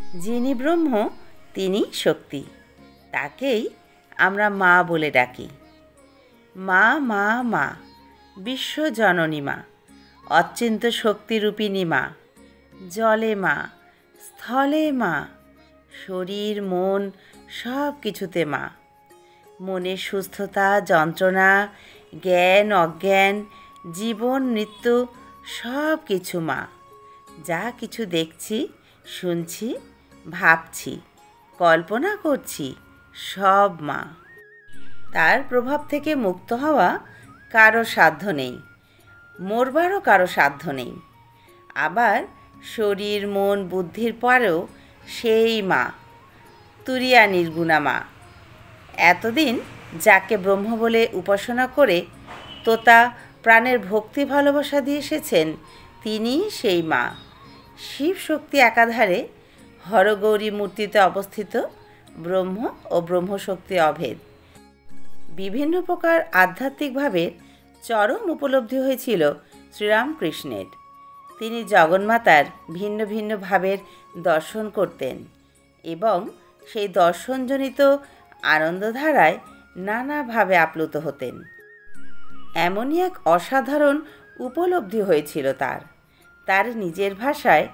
যিনি ব্রহ্ম তিনি শক্তি, তাকেই আমরা মা বলে ডাকি। মা মা মা, বিশ্বজননী মা, অচিন্ত্য শক্তিরূপিণী মা, জলে মা, স্থলে মা, শরীর মন সব কিছুতে মা। মনের সুস্থতা, যন্ত্রণা, জ্ঞান অজ্ঞান, জীবন মৃত্যু সব কিছু মা। যা কিছু দেখছি, শুনছি, ভাবছি, কল্পনা করছি, সব মা। তার প্রভাব থেকে মুক্ত হওয়া কারো সাধ্য নেই, মরবারও কারো সাধ্য নেই। আবার শরীর মন বুদ্ধির পরেও সেই মা, তুরিয়া নির্গুণা মা। এতদিন যাকে ব্রহ্ম বলে উপাসনা করে তোতা প্রাণের ভক্তি ভালোবাসা দিয়ে এসেছেন, তিনিই সেই মা। শিব শক্তি একাধারে, হরগৌরী মূর্তিতে অবস্থিত ব্রহ্ম ও ব্রহ্মশক্তি অভেদ। বিভিন্ন প্রকার আধ্যাত্মিকভাবে চরম উপলব্ধি হয়েছিল শ্রীরামকৃষ্ণের। তিনি জগন্মাতার ভিন্ন ভিন্ন ভাবের দর্শন করতেন এবং সেই দর্শনজনিত আনন্দধারায় নানাভাবে আপ্লুত হতেন। এমনই এক অসাধারণ উপলব্ধি হয়েছিল তার নিজের ভাষায়,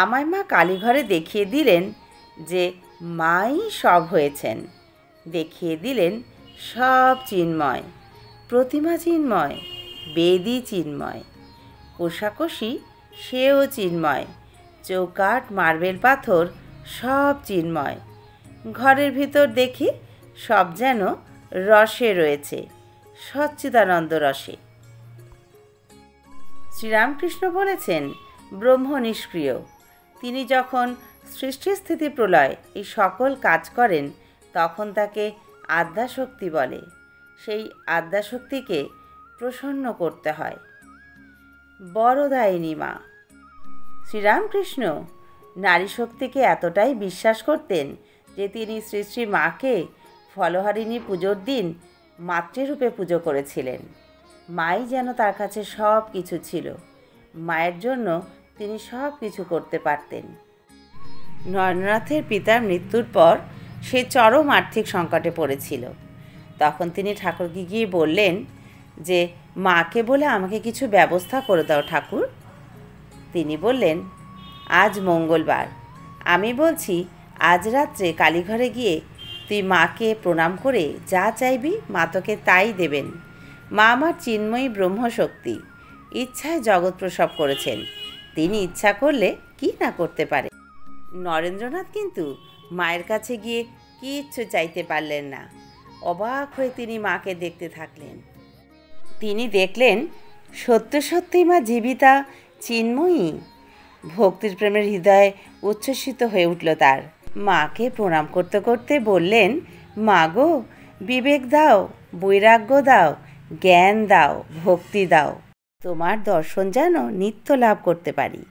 আমায় মা কালীঘরে দেখিয়ে দিলেন যে মাই সব হয়েছেন। দেখিয়ে দিলেন সব চিন্ময়, প্রতিমা চিন্ময়, বেদী চিন্ময়, কোষাকষি সেও চিন্ময়, চৌকাঠ মার্বেল পাথর সব চিন্ময়। ঘরের ভিতর দেখি সব যেন রসে রয়েছে, সচ্চিদানন্দ রসে। শ্রীরামকৃষ্ণ বলেছেন ব্রহ্ম নিষ্ক্রিয়। তিনি যখন সৃষ্টি স্থিতি প্রলয় এই সকল কাজ করেন তখন তাকে আদ্যাশক্তি বলে। সেই আদ্যাশক্তিকে প্রসন্ন করতে হয়। বরদায়িনী মা। শ্রীরামকৃষ্ণ নারী শক্তিকে এতটাই বিশ্বাস করতেন যে তিনি শ্রী শ্রী মাকে ফলহারিণী পুজোর দিন মাতৃরূপে পুজো করেছিলেন। মাই যেন তার কাছে সব কিছু ছিল। মায়ের জন্য তিনি সব কিছু করতে পারতেন। নরেন্দ্রনাথের পিতার মৃত্যুর পর সে চরম আর্থিক সংকটে পড়েছিল। তখন তিনি ঠাকুরকে গিয়ে বললেন যে মাকে বলে আমাকে কিছু ব্যবস্থা করে দাও ঠাকুর। তিনি বললেন, আজ মঙ্গলবার, আমি বলছি আজ রাত্রে কালীঘরে গিয়ে তুই মাকে প্রণাম করে যা চাইবি মা তোকে তাই দেবেন। মা আমার চিন্ময়ী ব্রহ্মশক্তি, ইচ্ছায় জগৎ প্রসব করেছেন। তিনি ইচ্ছা করলে কি না করতে পারে। নরেন্দ্রনাথ কিন্তু মায়ের কাছে গিয়ে কিচ্ছু চাইতে পারলেন না। অবাক হয়ে তিনি মাকে দেখতে থাকলেন। তিনি দেখলেন সত্য সত্যই মা জীবিতা, চিন্ময়ী। ভক্তির প্রেমের হৃদয়ে উচ্ছ্বসিত হয়ে উঠল তার। মাকে প্রণাম করতে করতে বললেন, মা গো, বিবেক দাও, বৈরাগ্য দাও, জ্ঞান দাও, ভক্তি দাও, তোমার দর্শন যেন নিত্য লাভ করতে পারি।